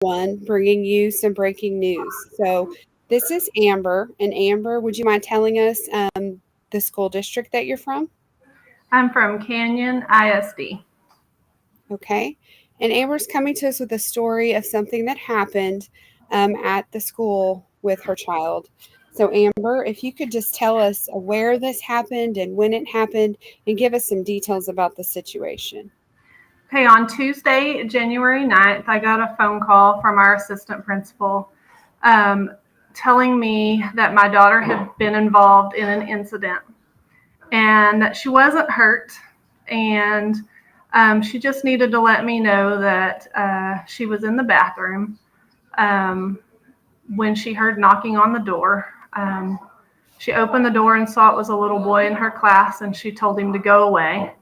one, bringing you some breaking news. So, this is Amber. And Amber, would you mind telling us the school district that you're from? I'm from Canyon ISD. Okay. And Amber's coming to us with a story of something that happened at the school with her child. So, Amber, if you could just tell us where this happened and when it happened and give us some details about the situation. Okay, on Tuesday, January 9th, I got a phone call from our assistant principal um, telling me that my daughter had been involved in an incident and that she wasn't hurt. And she just needed to let me know that she was in the bathroom um, when she heard knocking on the door. She opened the door and saw it was a little boy in her class, and she told him to go away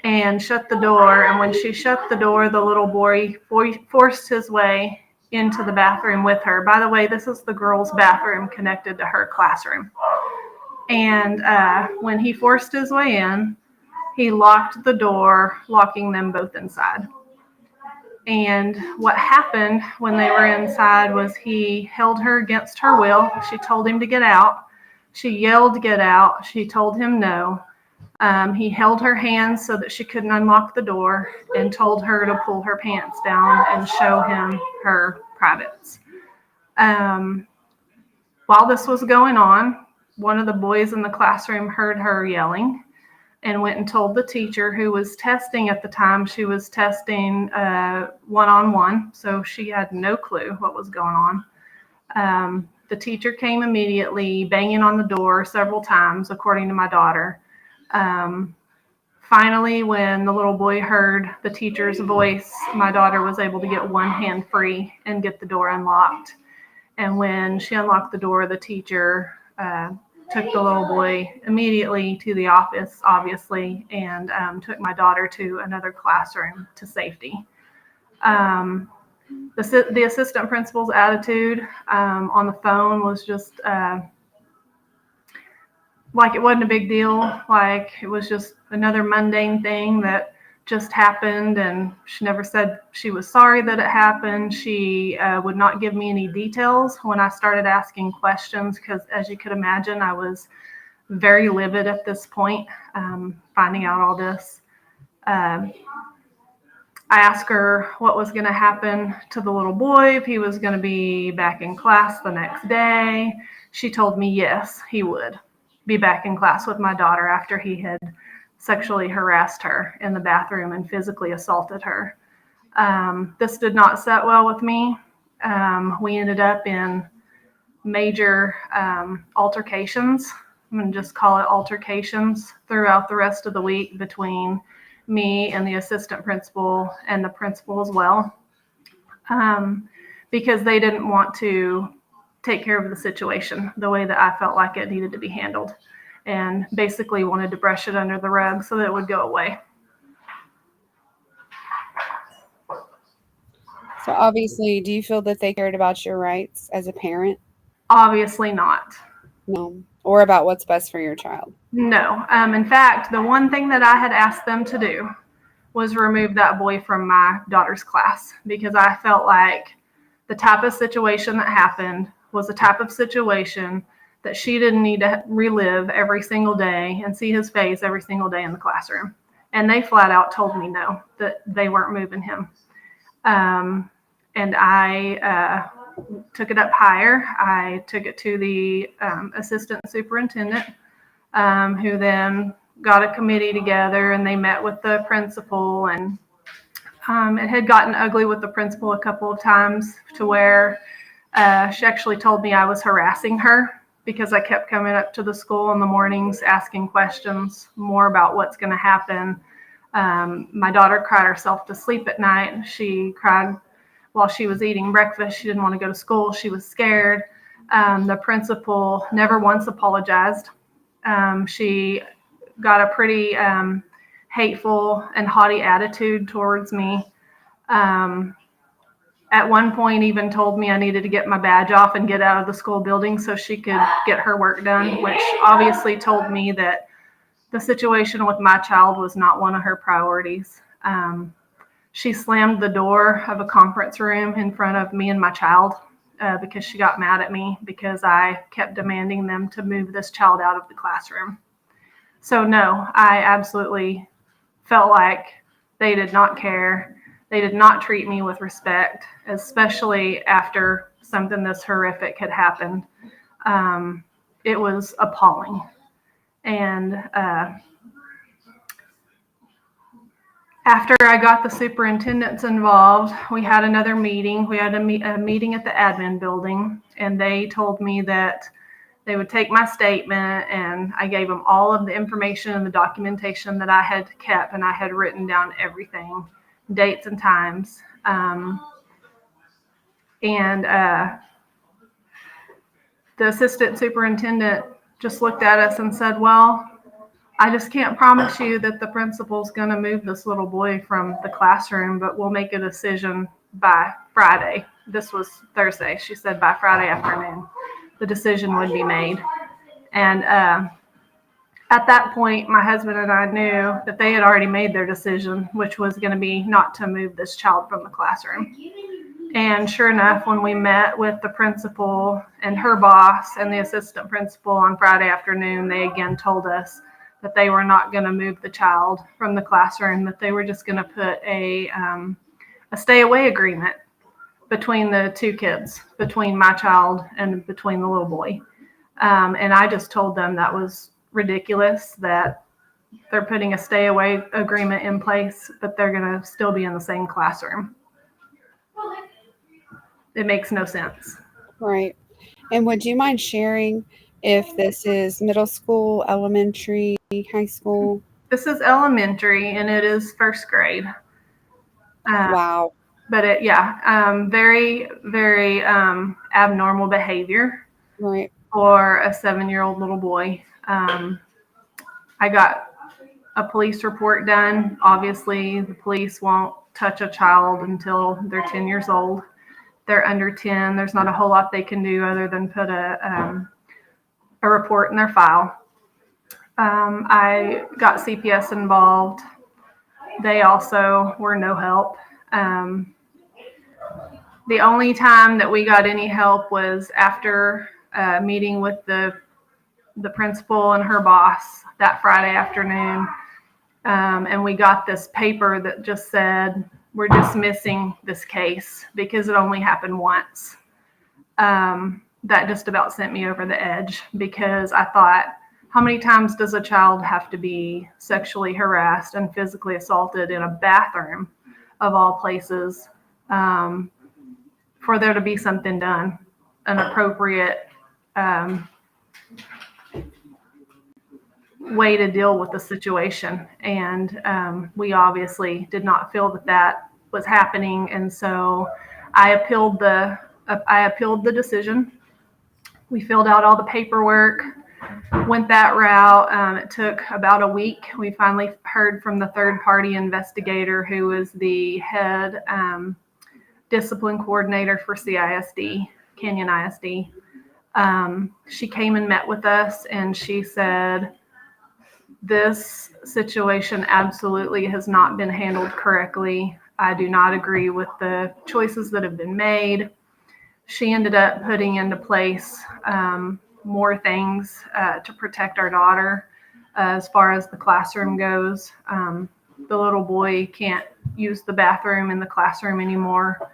and shut the door. And when she shut the door, the little boy forced his way into the bathroom with her. By the way, this is the girls' bathroom connected to her classroom. And when he forced his way in, he locked the door, locking them both inside. And what happened when they were inside was he held her against her will. She told him to get out. She yelled, "Get out." She told him no. He held her hands so that she couldn't unlock the door and told her to pull her pants down and show him her privates. Um, while this was going on, one of the boys in the classroom heard her yelling and went and told the teacher, who was testing at the time. She was testing one-on-one, so she had no clue what was going on. The teacher came immediately, banging on the door several times, according to my daughter. Finally, when the little boy heard the teacher's voice, my daughter was able to get one hand free and get the door unlocked. And when she unlocked the door, the teacher took the little boy immediately to the office, obviously, and took my daughter to another classroom to safety. The assistant principal's attitude on the phone was just like it wasn't a big deal, like it was just another mundane thing that just happened, and she never said she was sorry that it happened. She would not give me any details when I started asking questions, because as you could imagine, I was very livid at this point, finding out all this. I asked her what was going to happen to the little boy, if he was going to be back in class the next day. She told me yes, he would be back in class with my daughter after he had sexually harassed her in the bathroom and physically assaulted her. This did not set well with me. We ended up in major altercations. I'm going to just call it altercations throughout the rest of the week between me and the assistant principal and the principal as well, because they didn't want to take care of the situation the way that I felt like it needed to be handled, and basically wanted to brush it under the rug so that it would go away. So, obviously, do you feel that they cared about your rights as a parent? Obviously not. No. Or about what's best for your child? No. In fact, the one thing that I had asked them to do was remove that boy from my daughter's class, because I felt like the type of situation that happened was the type of situation that she didn't need to relive every single day and see his face every single day in the classroom. And they flat out told me no, that they weren't moving him. And I took it up higher. I took it to the assistant superintendent, who then got a committee together, and they met with the principal. And it had gotten ugly with the principal a couple of times, to where she actually told me I was harassing her because I kept coming up to the school in the mornings asking questions more about what's going to happen. My daughter cried herself to sleep at night. She cried while she was eating breakfast. She didn't want to go to school. She was scared. The principal never once apologized. She got a pretty hateful and haughty attitude towards me. At one point even told me I needed to get my badge off and get out of the school building so she could get her work done, which obviously told me that the situation with my child was not one of her priorities. She slammed the door of a conference room in front of me and my child because she got mad at me because I kept demanding them to move this child out of the classroom. So no, I absolutely felt like they did not care. They did not treat me with respect, especially after something this horrific had happened. It was appalling. And after I got the superintendents involved, we had another meeting. We had a meeting at the admin building, and they told me that they would take my statement, and I gave them all of the information and the documentation that I had kept, and I had written down everything, dates and times. The assistant superintendent just looked at us and said, well, I just can't promise you that the principal's going to move this little boy from the classroom, but we'll make a decision by Friday. This was Thursday. She said by Friday afternoon, the decision would be made. And at that point, my husband and I knew that they had already made their decision, which was going to be not to move this child from the classroom. And sure enough, when we met with the principal and her boss and the assistant principal on Friday afternoon, they again told us that they were not going to move the child from the classroom, that they were just going to put a stay away agreement between the two kids, between my child and between the little boy. And I just told them that was ridiculous, that they're putting a stay away agreement in place, but they're going to still be in the same classroom. It makes no sense. Right. And would you mind sharing if this is middle school, elementary, high school? This is elementary, and it is first grade. Wow. But very, very abnormal behavior. Right. For a 7-year-old little boy. I got a police report done. Obviously, the police won't touch a child until they're 10 years old. They're under 10. There's not a whole lot they can do other than put a report in their file. I got CPS involved. They also were no help. The only time that we got any help was after a meeting with the principal and her boss that Friday afternoon. And we got this paper that just said, we're dismissing this case because it only happened once. That just about sent me over the edge, because I thought, how many times does a child have to be sexually harassed and physically assaulted in a bathroom, of all places, for there to be something done, an appropriate way to deal with the situation? And we obviously did not feel that was happening, and so I appealed the decision. We filled out all the paperwork, went that route. It took about a week. We finally heard from the third-party investigator, who was the head discipline coordinator for CISD, Canyon ISD. She came and met with us, and she said, this situation absolutely has not been handled correctly. I do not agree with the choices that have been made. She ended up putting into place more things to protect our daughter as far as the classroom goes. The little boy can't use the bathroom in the classroom anymore.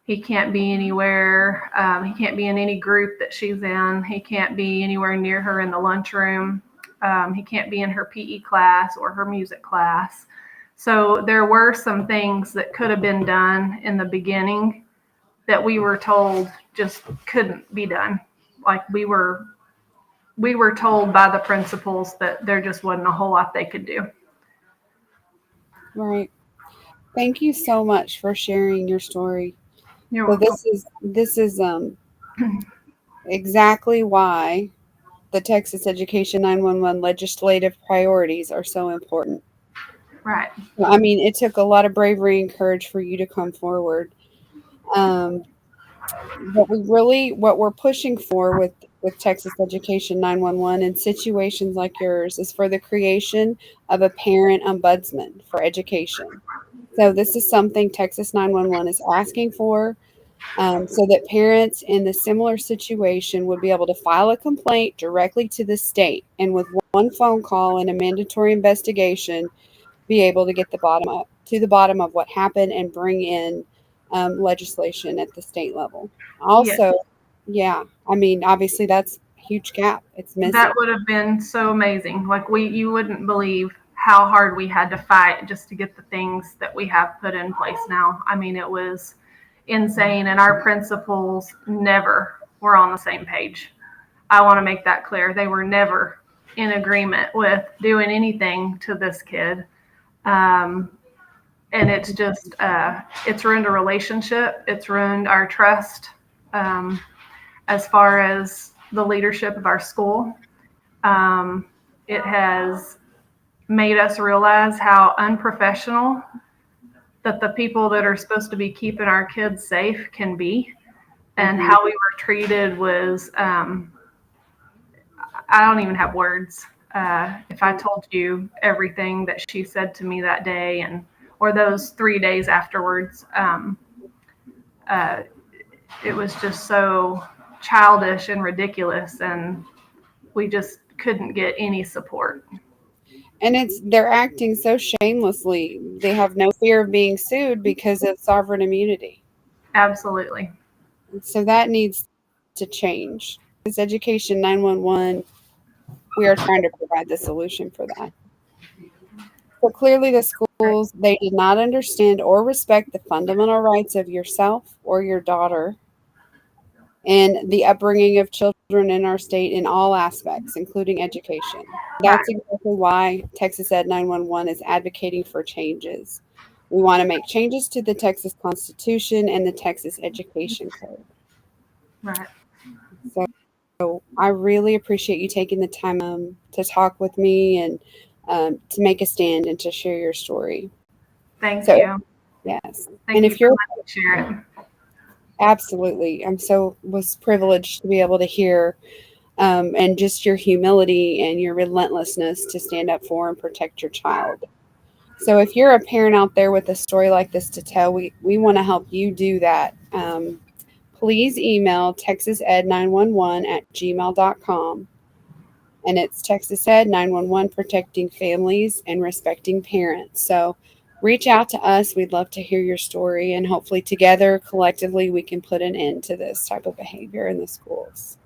He can't be anywhere. He can't be in any group that she's in. He can't be anywhere near her in the lunchroom. He can't be in her PE class or her music class. So there were some things that could have been done in the beginning that we were told just couldn't be done. Like we were told by the principals that there just wasn't a whole lot they could do. Right. Thank you so much for sharing your story. You're welcome. This is exactly why the Texas Education 911 legislative priorities are so important. Right. I mean, it took a lot of bravery and courage for you to come forward. What we're pushing for with Texas Education 911 in situations like yours is for the creation of a parent ombudsman for education. So this is something Texas 911 is asking for, so that parents in the similar situation would be able to file a complaint directly to the state, and with one phone call and a mandatory investigation, be able to get the bottom of what happened and bring in legislation at the state level. Yes. Also, yeah, I mean, obviously that's a huge gap. It's That missing. would have been so amazing. Like you wouldn't believe how hard we had to fight just to get the things that we have put in place now. I mean, it was insane, and our principals never were on the same page. I want to make that clear. They were never in agreement with doing anything to this kid. Um, and it's just, it's ruined a relationship. It's ruined our trust as far as the leadership of our school. It has made us realize how unprofessional that the people that are supposed to be keeping our kids safe can be, and how we were treated was, I don't even have words. If I told you everything that she said to me that day or those 3 days afterwards, it was just so childish and ridiculous, and we just couldn't get any support. And they're acting so shamelessly. They have no fear of being sued because of sovereign immunity. Absolutely. So that needs to change. As Education 911, we are trying to provide the solution for that. So clearly the schools, they did not understand or respect the fundamental rights of yourself or your daughter and the upbringing of children in our state in all aspects, including education. That's exactly why Texas Ed 911 is advocating for changes. We want to make changes to the Texas Constitution and the Texas Education Code. Right. So I really appreciate you taking the time to talk with me and to make a stand and to share your story. Thank So, you. yes. Thank And you if you're for letting me share it. absolutely, was privileged to be able to hear and just your humility and your relentlessness to stand up for and protect your child. So if you're a parent out there with a story like this to tell, we want to help you do that. Please email texased911@gmail.com. And it's Texas Ed 911 protecting families and respecting parents. So reach out to us. We'd love to hear your story, and hopefully together, collectively, we can put an end to this type of behavior in the schools.